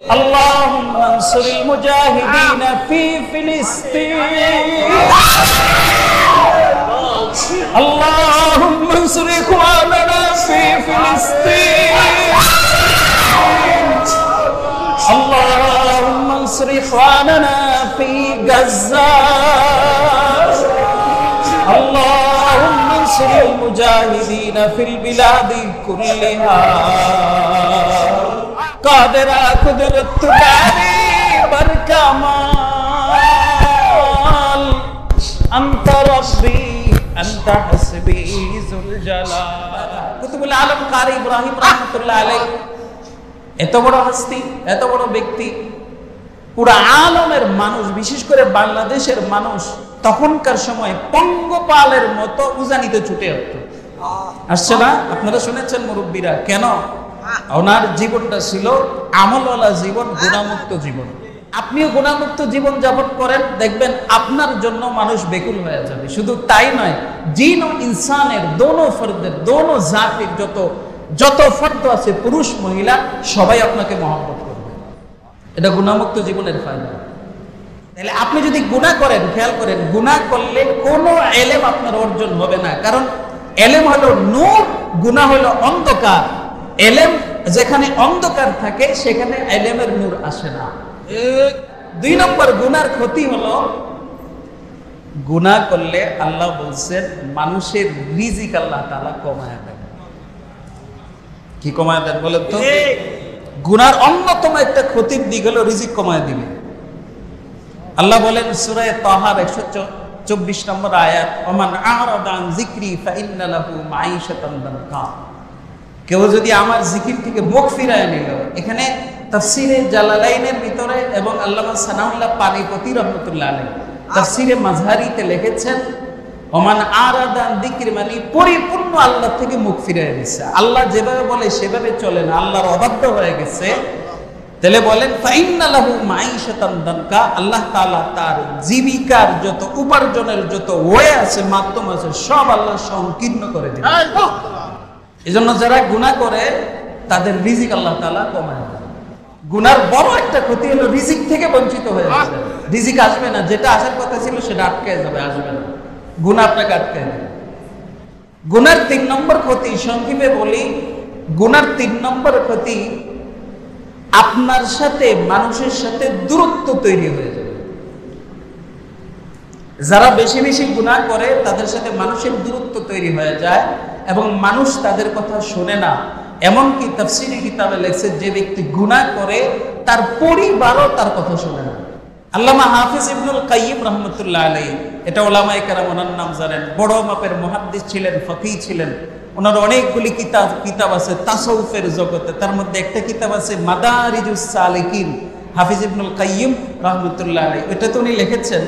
اللهم انصر المجاهدين في فلسطين اللهم انصر إخواننا في فلسطين اللهم انصر إخواننا في غزة اللهم انصر المجاهدين في البلاد كلها قادر قدرت تداري بركمال أنت ربي أنت حسبي ذو الجلال কুতুব আলম কারি ইব্রাহিম রাহমাতুল্লাহ আলাইহি এত বড় হস্তি এত বড় ব্যক্তি পুরো আলমের মানুষ বিশেষ করে বাংলাদেশের মানুষ তখনকার সময় পঙ্গপালের মতো উজানিতে ছুটে আসতো আসছে না আপনারা শুনেছেন মুরব্বীরা কেন ওনার জীবনটা ছিল আমলওয়ালা জীবন গুনাহমুক্ত জীবন আপনিও গুনাহমুক্ত জীবন যাপন করেন দেখবেন আপনার জন্য মানুষ বেকুল হয়ে যাবে শুধু তাই নয় জিন ও ইনসানের দোনো ফর্দের দোনো জাতির যত ফর্দ আছে পুরুষ মহিলা সবাই আপনাকে মহব্বত করবে এটা গুনাহমুক্ত জীবনের ফায়দা তাহলে আপনি যদি গুনাহ করেন খেয়াল করেন গুনাহ করলে কোনো ইলম আপনার অর্জন হবে না কারণ ইলম হলো নূর গুনাহ হলো অন্ধকার ইলম যেখানে অন্ধকার থাকে সেখানে ইলমের নূর আসে না দুই নম্বর গুনার ক্ষতি হলো গুনাহ করলে আল্লাহ বলছেন মানুষের রিজিক আল্লাহ তাআলা কমায় দেন কি কমায় দেন বলেন তো গুনার অন্যতম একটা ক্ষতির দিক হলো রিজিক কমায় দিবে আল্লাহ বলেন সূরা তাহা 124 নম্বর আয়াত ওমান আ'রাদা আন যিকরি ফাইন্না লাহু মাঈশাতান দানকা কেউ যদি আমার জিকির থেকে মুখ ফিরায় নিল এখানে তাফসিরে জালালাইনের ভিতরে এবং আল্লামা সানাউল্লাহ পানিপতি রহমাতুল্লাহ আলাইহি তাফসিরে মাজহারিতে লিখেছেন ওমান আ'রাদা আন যিকরি মানে পরিপূর্ণ আল্লাহ থেকে মুখ ফিরায় দিয়েছে আল্লাহ যেভাবে বলে সেভাবে চলে না আল্লাহর অবাধ্য হয়ে গেছে তাহলে বলেন ফাইন্না লাহু মাঈশাতান দানকা আল্লাহ তাআলা তার জীবিকার যত উপার্জনের যত ওয়ে আছে মাধ্যম আছে সব আল্লাহ সংকীর্ণ করে দিবেন এজন্য যারা গুনাহ করে তাদের রিজিক আল্লাহ তাআলা কমায় দেন গুনার বড় একটা ক্ষতি হলো রিজিক থেকে বঞ্চিত হয়ে যাবে রিজিক আসবে না যেটা আসার কথা ছিল সেটা আটকে যাবে আসবে না গুনাহ আপনাকে আটকে দেবে গুনার 3 নম্বর ক্ষতি সংক্ষেপে বলি গুনার 3 নম্বর ক্ষতি আপনার সাথে মানুষের সাথে দূরত্ব তৈরি হয়ে যাবে যারা বেশি বেশি গুনাহ করে তাদের সাথে মানুষের দূরত্ব তৈরি হয়ে যায় এবং মানুষ তাদের কথা শোনে না এমনকি তাফসীরি কিতাবে লেখছে যে ব্যক্তি গুনাহ করে তার পরিবারও তার কথা শোনে না আল্লামা হাফিজ ইবনুল কাইয়িম রাহমাতুল্লাহ আলাইহি এটা উলামায়ে কেরাম ওনার নাম জানেন বড় মাপের মুহাদ্দিস ছিলেন ফকিহ ছিলেন ওনার অনেকগুলি কিতাব আছে তাসাউফের জগতে তার মধ্যে একটা কিতাব আছে মাদারিজুস সালিকিন হাফিজ ইবনুল কাইয়িম রাহমাতুল্লাহ আলাইহি এটাতে উনি লিখেছেন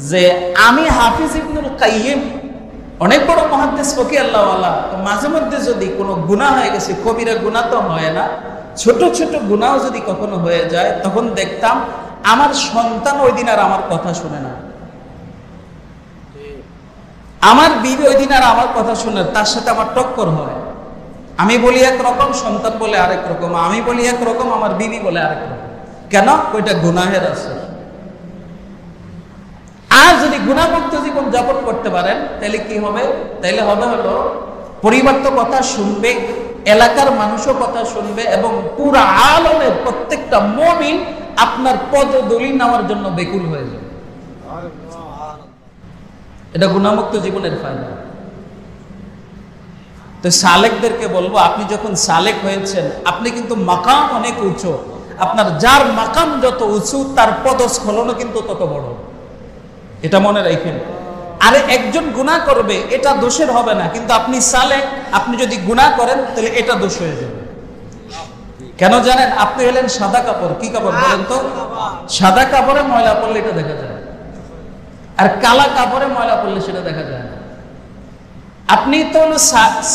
যে আমি হাফিজ ইবনুল কাইয়িম অনেক বড় মুহাদ্দিস ফকিহ আল্লাহওয়ালা মাঝে মধ্যে যদি কোনো গুনাহ হয়ে গেছে কবিরা গুনাহ তো হয় না ছোট ছোট গুনাহ যদি কখনো হয়ে যায় তখন দেখতাম আমার সন্তান ওই দিন আর আমার কথা শুনে না আমার বিবি ওই দিন আর আমার কথা শুনে তার সাথে আমার টক্কর হয় আমি বলি একরকম সন্তান বলে আরেক রকম আমি বলি একরকম আমার বিবি বলে আরেক রকম কেন ওইটা গুনাহের আছে আর যদি গুনাহমুক্ত জীবন যাপন করতে পারেন তাহলে কি হবে তাহলে হবে হলো পরিবার তো কথা শুনবে এলাকার মানুষও কথা শুনবে এবং পুরো আলমের প্রত্যেকটা মুমিন আপনার পদধূলি নেওয়ার জন্য বেকুল হয়ে যাবে এটা গুনাহমুক্ত জীবনের ফায়দা তো সালেকদেরকে বলবো আপনি যখন সালেক হয়েছেন আপনি কিন্তু মাকাম অনেক উঁচু আপনার যার মাকাম যত উঁচু তার পদস্খলনও কিন্তু তত বড় এটা মনে রাখেন আরে একজন গুনাহ করবে এটা দোষের হবে না কিন্তু আপনি সালেক আপনি যদি গুনাহ করেন তাহলে এটা দোষ হয়ে যাবে কেন জানেন আপনি হলেন সাদা কাপড় কি কাপড় বলেন তো সাদা কাপড়ে ময়লা পড়লে এটা দেখা যায় আর কালা কাপড়ে ময়লা পড়লে সেটা দেখা যায় না আপনি তো হলো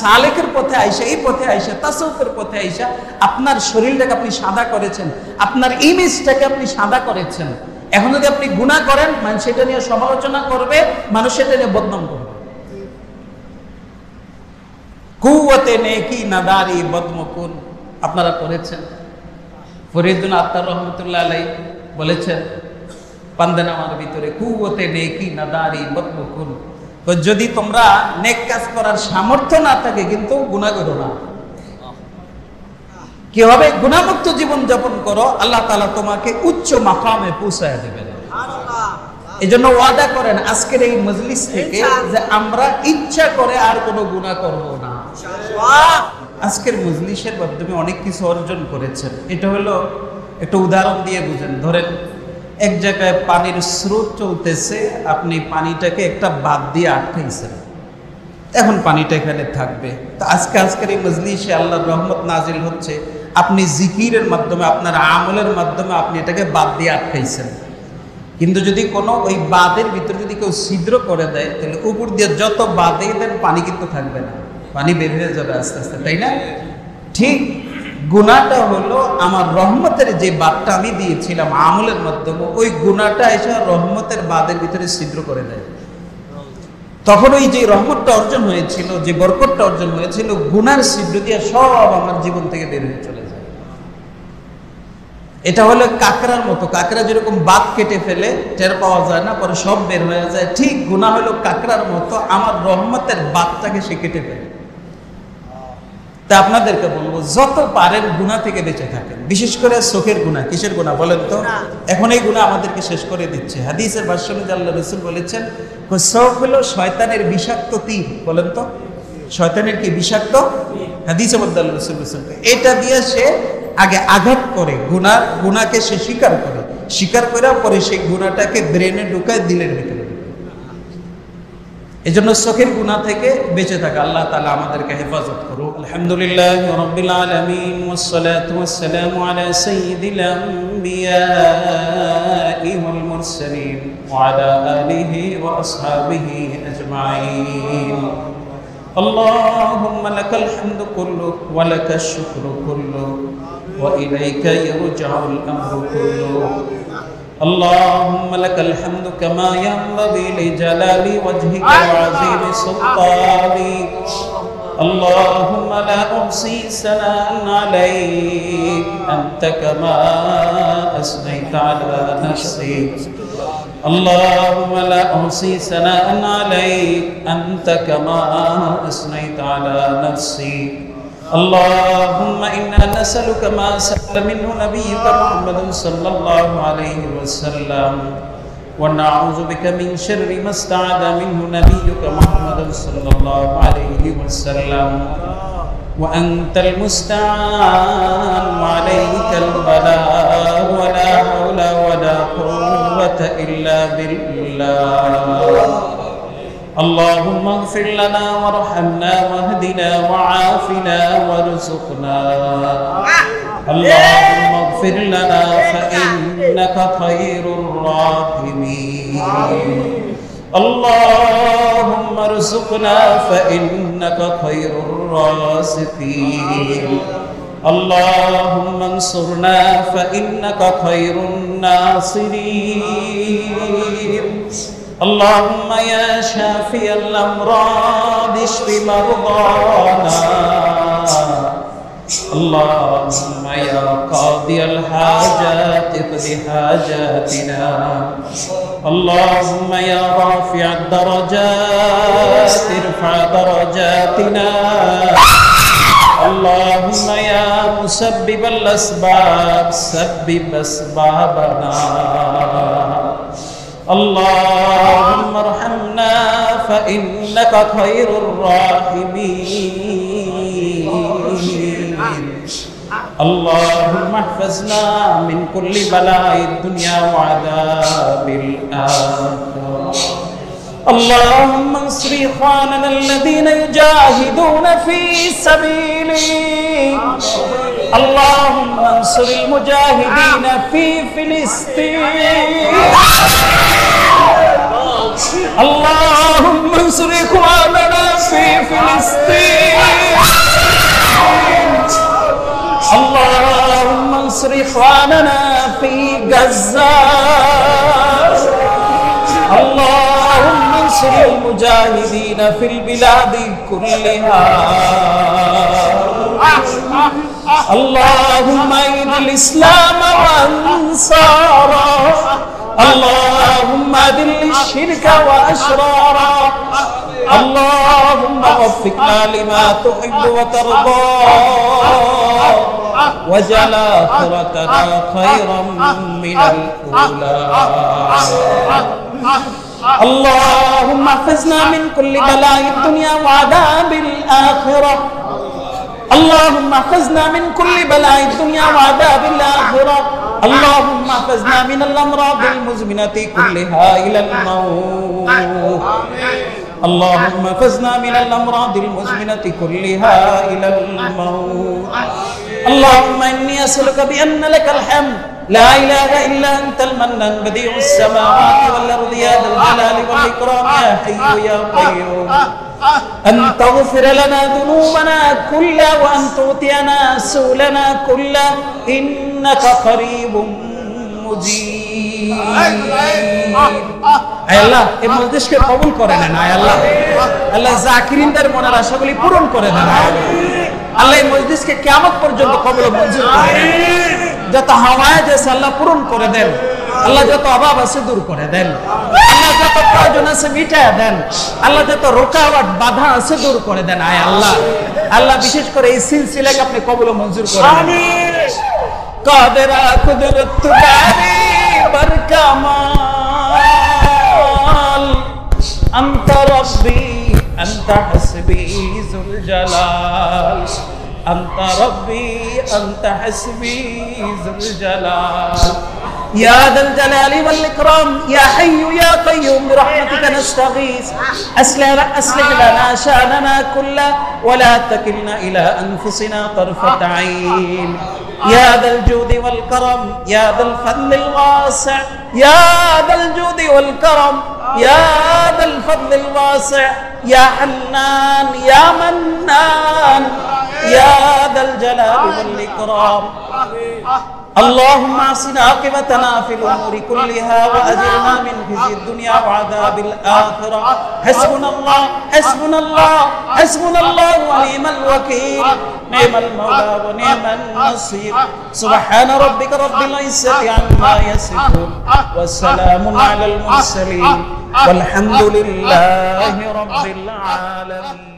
সালেকের পথে আইসা এই পথে আইসা তাসাউফের পথে আইসা আপনার শরীরটাকে আপনি সাদা করেছেন আপনার ইমেজটাকে আপনি সাদা করেছেন এখন যদি আপনি গুনাহ করেন মানুষ সেটা নিয়ে সমালোচনা করবে মানুষ সেটা নিয়ে বদনাম করবে কুওয়াতে নেকি নাদারি বদমকুন আপনারা করেছেন ফরিদুল আত্তার রহমতুল্লাহ আলাইহি বলেছেন, পান্দানামার ভিতরে কুওয়াতে নেকি নাদারি বদবুকুন, যদি তোমরা নেক কাজ করার সামর্থ্য না থাকে কিন্তু গুনাহ করো না। কিভাবে গুনাহমুক্ত জীবন যাপন করো, আল্লাহ তাআলা তোমাকে উচ্চ মাকামে পৌঁছায় দেবেন। এই জন্য ওয়াদা করেন আজকের এই মজলিস থেকে যে আমরা ইচ্ছা করে আর কোনো গুনাহ করব না। আজকের মজলিসের মাধ্যমে অনেক কিছু অর্জন করেছেন। এটা হলো একটা উদাহরণ দিয়ে বুঝেন। ধরেন এক জায়গায় পানির স্রোত চলতেছে, আপনি পানিটাকে একটা বাঁধ দিয়ে আটকাইছেন, এখন পানিটা এখানে থাকবে। তো আজকের এই মজলিসে আল্লাহর রহমত নাজিল হচ্ছে, আপনি জিকিরের মাধ্যমে, আপনার আমলের মাধ্যমে আপনি এটাকে বাঁধ দিয়ে আটকাইছেন। কিন্তু যদি কোনো ওই বাঁধের ভিতরে যদি কেউ ছিদ্র করে দেয়, তাহলে উপর দিয়ে যত বাঁধেই দেন পানি কিন্তু থাকবে না, পানি বের হয়ে যাবে আস্তে আস্তে, তাই না? ঠিক গুনাহটা হলো আমার রহমতের যে বাঁধটা আমি দিয়েছিলাম আমলের মাধ্যমে, ওই গুনাহটা এসে রহমতের বাঁধের ভিতরে ছিদ্র করে দেয়। তখন ওই যে রহমতটা অর্জন হয়েছিল, যে বরকতটা অর্জন হয়েছিল, গুনার ছিদ্র দিয়ে সব আমার জীবন থেকে বের হয়ে চলে যায়। এটা হলো কাকড়ার মতো, কাকড়া যেরকম বাত কেটে ফেলে টের পাওয়া যায় না, পরে সব বের হয়ে যায়, ঠিক গুনাহ হলো কাকড়ার মতো, আমার রহমতের বাতটাকে সে কেটে ফেলে। তা আপনাদেরকে বলবো, যত পারেন গুনাহ থেকে বেঁচে থাকেন, বিশেষ করে চোখের গুনাহ। কিসের গুনাহ বলেন তো? এখন এই গুনাহ আমাদেরকে শেষ করে দিচ্ছে। হাদিসের ভাষ্য অনুযায়ী আল্লাহ রাসূল বলেছেন, চোখ হলো শয়তানের বিষাক্ত তীর। বলেন তো, শয়তানের কি বিষাক্ত? হাদিসে বলতে আল্লাহ রাসূল বলেছেন, এটা দিয়ে সে আগে আঘাত করে, গুনাহকে সে স্বীকার করে পরে সেই গুনাহটাকে ব্রেনে ঢুকায় দিলের ভিতরে। এজন্য চোখের গুনাহ থেকে বেঁচে থাকা আল্লাহ তাআলা আমাদেরকে হেফাজত করুন। আলহামদুলিল্লাহি রাব্বিল আলামিন ওয়াসসালাতু ওয়াসসালামু আলা সাইয়্যিদিল আমবিয়াই ওয়াল মুরসালিন ওয়া আলা আলিহি ওয়া আসহাবিহি আজমাইন। আল্লাহুম্মা লাকাল হামদু কুল্লু ওয়া লাকাশ শুকরু কুল্লু ওয়া ইলাইকা ইয়ারজাউল আমরু কুল্লু। اللهم لك الحمد كما ينبغي لجلال وجهك وعظيم سلطانك. اللهم لا أحصي ثناء عليك أنت كما أثنيت على نفسك. اللهم لا أحصي ثناء عليك أنت كما أثنيت على نفسك. اللهم إنا نسألك ما سأل منه نبيك محمد صلى الله عليه وسلم ونعوذ بك من شر ما استعاذ منه نبيك محمد صلى الله عليه وسلم وأنت المستعان وعليك البلاء ولا حول ولا قوة إلا بالله. اللهم اغفر لنا وارحمنا واهدنا وعافنا وارزقنا. اللهم اغفر لنا فإنك خير الراحمين. اللهم ارزقنا فإنك خير الرازقين. اللهم انصرنا فإنك خير الناصرين. اللهم يا شافي الأمراض اشف مرضانا. اللهم يا قاضي الحاجات اقض حاجاتنا. اللهم يا رافع الدرجات ارفع درجاتنا. اللهم يا مسبب الأسباب سبب أسبابنا. اللهم ارحمنا فإنك خير الراحمين. اللهم احفظنا من كل بلاء الدنيا وعذاب الآخرة. اللهم انصر إخواننا الذين يجاهدون في سبيلك. اللهم انصر المجاهدين في فلسطين. اللهم انصر إخواننا في فلسطين. اللهم انصر إخواننا في غزة. اللهم انصر المجاهدين في البلاد كلها. اللهم أعز الإسلام وأنصاره اللهم أذل الشرك وأشراره اللهم وفقنا لما تحب وترضى واجعل آخرتنا خيرا من الأولى اللهم احفظنا من كل بلاء الدنيا وعذاب الآخرة اللهم احفظنا من كل بلاء الدنيا وعذاب الآخرة اللهم احفظنا من الأمراض المزمنة كلها إلى الموت اللهم احفظنا من الأمراض المزمنة كلها إلى الموت اللهم إني أسألك بأن لك الحمد لا إله إلا أنت المنان بديع السماوات والأرض يا ذا الجلال والإكرام يا حي يا قيوم أن تغفر لنا ذنوبنا كلها وأن تعطينا سؤلنا كلها إنك قريب مجيب আয় আল্লাহ এই মজলিসকে কবুল করে নেন আয় আল্লাহ আল্লাহ জাকিরিনদের মনের আশাগুলি পূরণ করে দেন আল্লাহ এই মজলিসকে কিয়ামত পর্যন্ত কবুল মঞ্জুর করে যত হাওয়ায় আছে আল্লাহ পূরণ করে দেন আল্লাহ যত অভাব আছে দূর করে দেন আল্লাহ যত প্রয়োজন আছে মিটায় দেন আল্লাহ যত রোকাওয়াট বাধা আছে দূর করে দেন আয় আল্লাহ আল্লাহ বিশেষ করে এই সিলসিলাকে আপনি কবুল মঞ্জুর করে আমিন কাদেরা কুদরত তুকারি বরকামাল আনতা রব্বি আনতা হাসবি যুল জালাল আনতা রব্বি আনতা হাসবি যুল জালাল يا ذا الجلال والإكرام يا حي يا قيوم برحمتك نستغيث أصلح لنا شأننا كله ولا تكلنا إلى أنفسنا طرفة عين يا ذا الجود والكرم يا ذا الفضل الواسع يا ذا الجود والكرم يا ذا الفضل الواسع يا حنان يا منان يا ذا الجلال والإكرام اللهم احسن عاقبتنا في الامور كلها واجرنا من خزي الدنيا وعذاب الاخره حسبنا الله حسبنا الله حسبنا الله ونعم الوكيل نعم المولى ونعم النصير سبحان ربك رب العزه عما يصفون والسلام على المرسلين والحمد لله رب العالمين